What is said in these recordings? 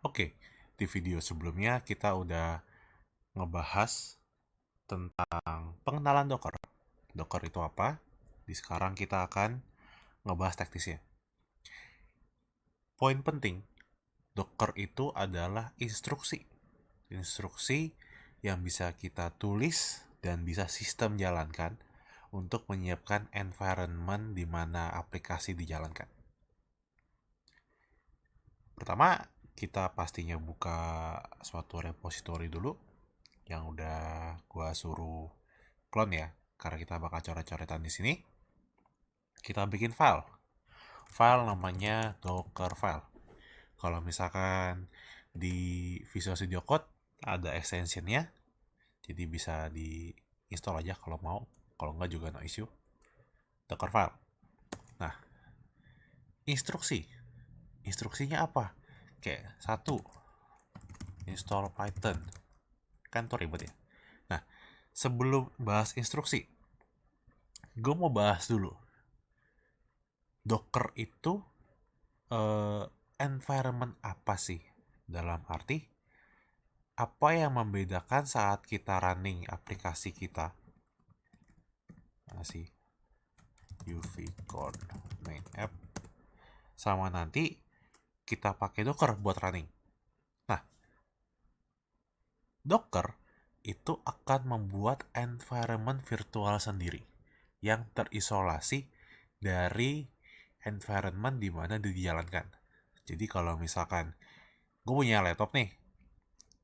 Oke, di video sebelumnya kita udah ngebahas tentang pengenalan Docker. Docker itu apa? Di sekarang kita akan ngebahas teknisnya. Poin penting, Docker itu adalah instruksi. Instruksi yang bisa kita tulis dan bisa sistem jalankan untuk menyiapkan environment di mana aplikasi dijalankan. Pertama, kita pastinya buka suatu repository dulu yang udah gua suruh clone ya, karena kita bakal coret-coretan di sini. Kita bikin file. File namanya docker file. Kalau misalkan di Visual Studio Code ada extensionnya, jadi bisa di install aja kalau mau. Kalau enggak juga no issue. Docker file. Nah, instruksi. Instruksinya apa? Kayak satu, install Python. Kan tuh ribet ya. Nah, sebelum bahas instruksi, gue mau bahas dulu. Docker itu environment apa sih? Dalam arti, apa yang membedakan saat kita running aplikasi kita? Masih UV-Core main app. Sama nanti kita pakai Docker buat running. Nah, Docker itu akan membuat environment virtual sendiri yang terisolasi dari environment di mana dijalankan. Jadi kalau misalkan gue punya laptop nih,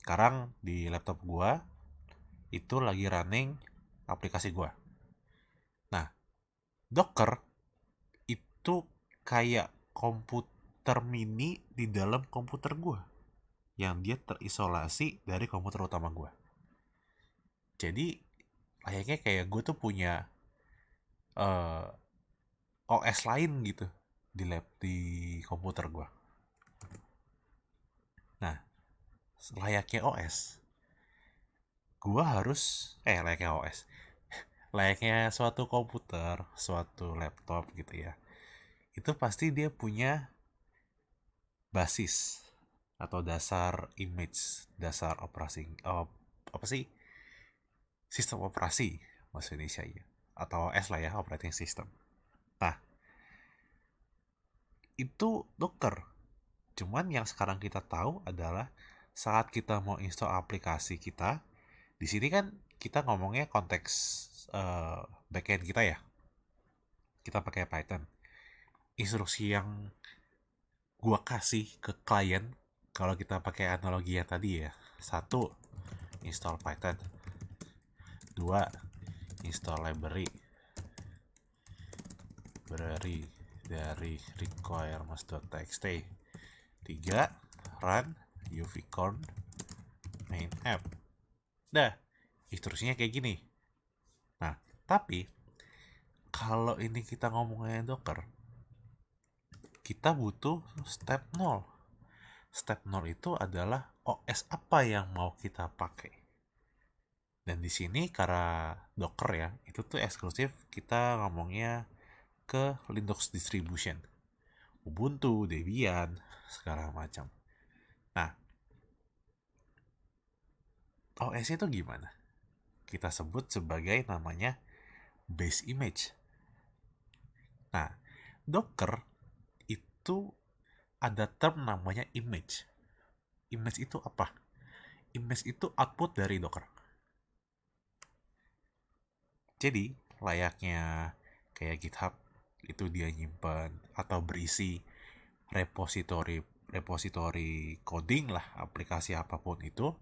sekarang di laptop gue itu lagi running aplikasi gue. Nah, Docker itu kayak komputer mini di dalam komputer gue yang dia terisolasi dari komputer utama gue. Jadi layaknya kayak gue tuh punya uh, OS lain gitu di komputer gue. Nah, layaknya OS, gue harus layaknya OS, layaknya suatu komputer, suatu laptop gitu ya. Itu pasti dia punya basis atau dasar image, dasar operasi, apa sih? Sistem operasi bahasa Indonesia ya. Atau OS lah ya, operating system. Nah, itu Docker. Cuman yang sekarang kita tahu adalah saat kita mau install aplikasi kita, di sini kan kita ngomongnya konteks backend kita ya. Kita pakai Python. Instruksi yang gua kasih ke klien kalau kita pakai analogi yang tadi ya. Satu, install Python. Dua, install library dari requirements.txt. 3. Run UVcorn main app. Dah, instruksinya kayak gini. Nah, tapi kalau ini kita ngomongnya Docker, kita butuh step 0. Step 0 itu adalah OS apa yang mau kita pakai. Dan di sini karena Docker ya, itu tuh eksklusif kita ngomongnya ke Linux distribution. Ubuntu, Debian, segala macam. Nah, OS itu gimana? Kita sebut sebagai namanya base image. Nah, Docker itu ada term namanya image. Image itu apa? Image itu output dari Docker. Jadi, layaknya kayak GitHub, itu dia nyimpan atau berisi repository coding lah, aplikasi apapun itu.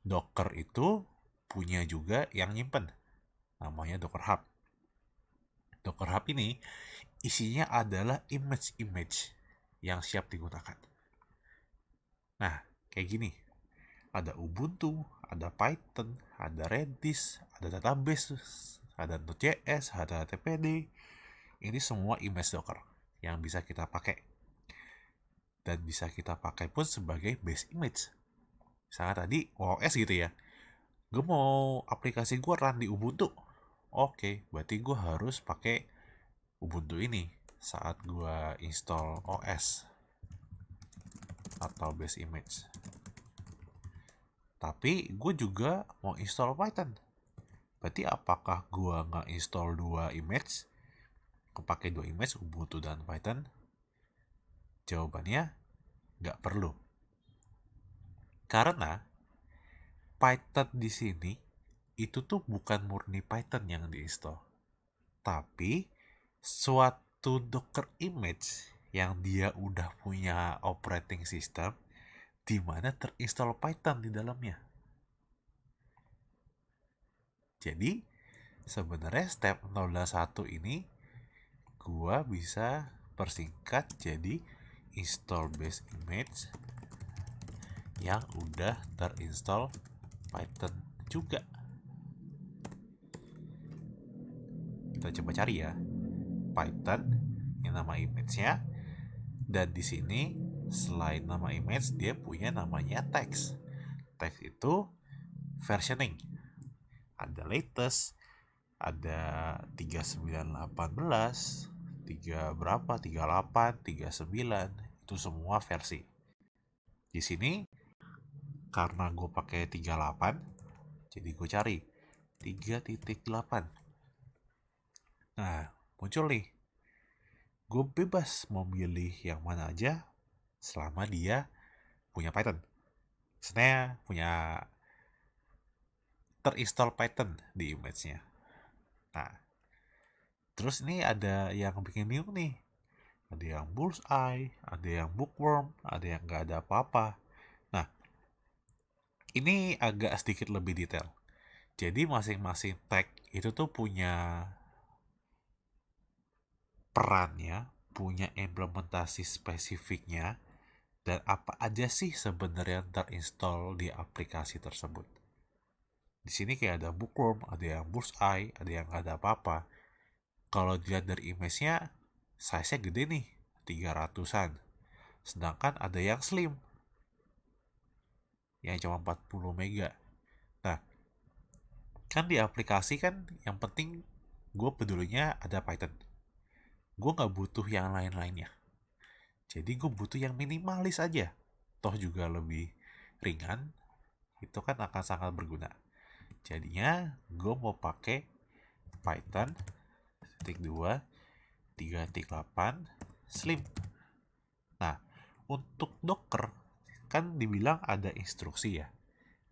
Docker itu punya juga yang nyimpen, namanya Docker Hub. Docker Hub ini isinya adalah image-image yang siap digunakan. Nah, kayak gini. Ada Ubuntu, ada Python, ada Redis, ada database, ada Node.js, ada TPD. Ini semua image Docker yang bisa kita pakai. Dan bisa kita pakai pun sebagai base image. Misalnya tadi OS gitu ya. Gue mau aplikasi gue run di Ubuntu. Oke, berarti gue harus pakai Ubuntu ini saat gue install OS. atau base image. Tapi gue juga mau install Python. Berarti apakah gue nggak install dua image? Gue pakai dua image, Ubuntu dan Python? Jawabannya nggak perlu. Karena Python di sini itu tuh bukan murni Python yang diinstal, tapi suatu Docker image yang dia udah punya operating system di mana terinstall Python di dalamnya. Jadi sebenarnya step 0.1 ini gua bisa persingkat jadi install base image yang udah terinstall Python juga. Kita coba cari ya Python yang nama image-nya, dan di sini selain nama image dia punya namanya text. Text itu versioning, ada latest, ada 3918, 3 berapa, 38, 39, itu semua versi. Di sini karena gue pakai 38, jadi gue cari 3.8. Nah, muncul nih. Gue bebas mau milih yang mana aja selama dia punya Python. Sebenarnya punya terinstall Python di image-nya. Nah, terus ini ada yang bikin bingung nih. Ada yang bullseye, ada yang bookworm, ada yang nggak ada apa-apa. Nah, ini agak sedikit lebih detail. Jadi masing-masing tag itu tuh punya perannya, punya implementasi spesifiknya, dan apa aja sih sebenarnya yang terinstall di aplikasi tersebut. Di sini kayak ada bookworm, ada yang bullseye, ada yang nggak ada apa-apa. Kalau dilihat dari image-nya, size-nya gede nih, 300-an. Sedangkan ada yang slim, yang cuma 40 mega. Nah, kan di aplikasi kan yang penting gue pedulinya ada Python. Gue nggak butuh yang lain-lainnya. Jadi gue butuh yang minimalis aja. Toh juga lebih ringan, itu kan akan sangat berguna. Jadinya gue mau pakai Python 2 3.8 Slim. Nah, untuk Docker kan dibilang ada instruksi ya.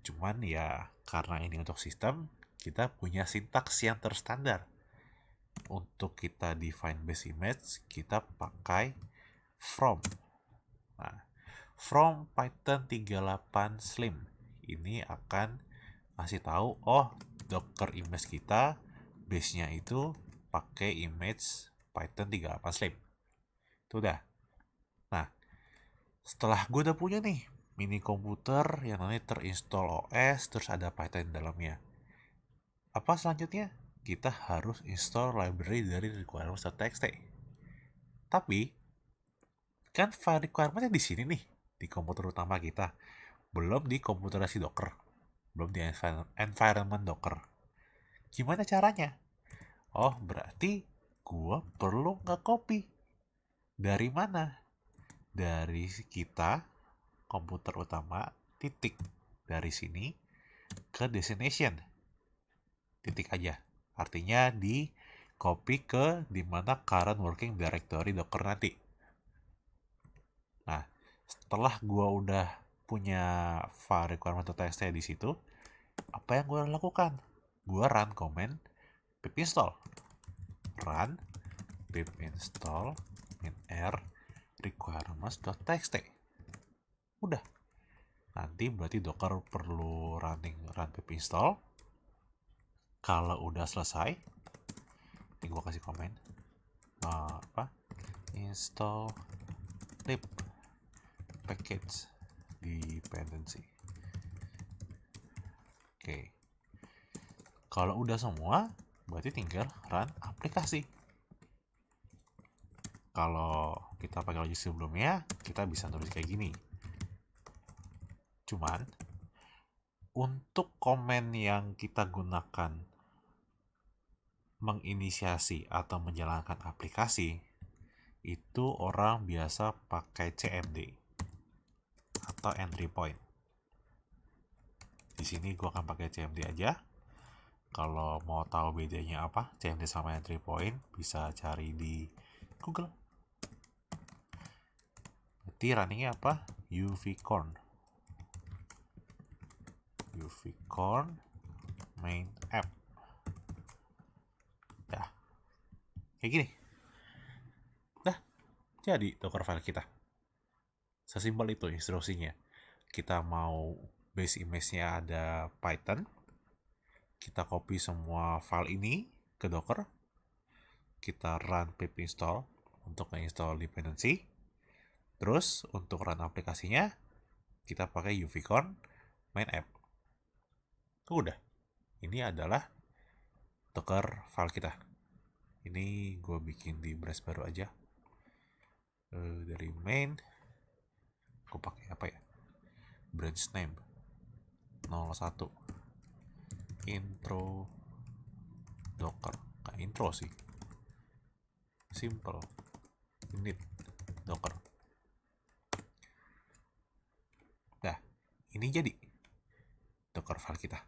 Cuman ya karena ini untuk sistem, kita punya sintaks yang terstandar. Untuk kita define base image, kita pakai from. Nah, from Python 38 Slim ini akan kasih tahu, oh Docker image kita base-nya itu pakai image Python 38 Slim. Itu udah. Nah, setelah gue udah punya nih mini komputer yang nanti terinstall OS, terus ada Python di dalamnya, apa selanjutnya? Kita harus install library dari requirements.txt. Tapi kan file requirementnya di sini nih, di komputer utama kita, belum di komputer si Docker, belum di environment Docker. Gimana caranya? Oh, berarti gua perlu nge-copy. Dari mana? Dari kita, komputer utama, titik. Dari sini ke destination. Titik aja. Artinya di copy ke dimana current working directory Docker nanti. Nah, setelah gua udah punya file requirement.txt di situ, apa yang gua lakukan? Gua run command pip install. Run pip install -r requirements.txt. Udah. Nanti berarti Docker perlu run pip install. Kalau udah selesai, ini gua kasih komen install pip package dependency. Oke. Kalau udah semua, berarti tinggal run aplikasi. Kalau kita pakai logik sebelumnya, kita bisa tulis kayak gini. Cuman, untuk komen yang kita gunakan menginisiasi atau menjalankan aplikasi, itu orang biasa pakai CMD. atau entry point. Di sini gue akan pakai CMD aja. Kalau mau tahu bedanya apa CMD sama entry point, bisa cari di Google. Berarti runningnya apa? UVcorn main app. Dah, kayak gini. Dah, jadi Docker file kita. Sesimpel itu instruksinya. Kita mau base image-nya ada Python, kita copy semua file ini ke Docker, kita run pip install untuk nge-install dependency, terus untuk run aplikasinya kita pakai UVcorn main app. Udah, ini adalah Docker file kita. Ini gue bikin di branch baru aja. Dari main gue pakai apa ya, branch name 01 intro Docker. Nggak intro sih, simple init Docker. Nah, ini jadi Docker file kita.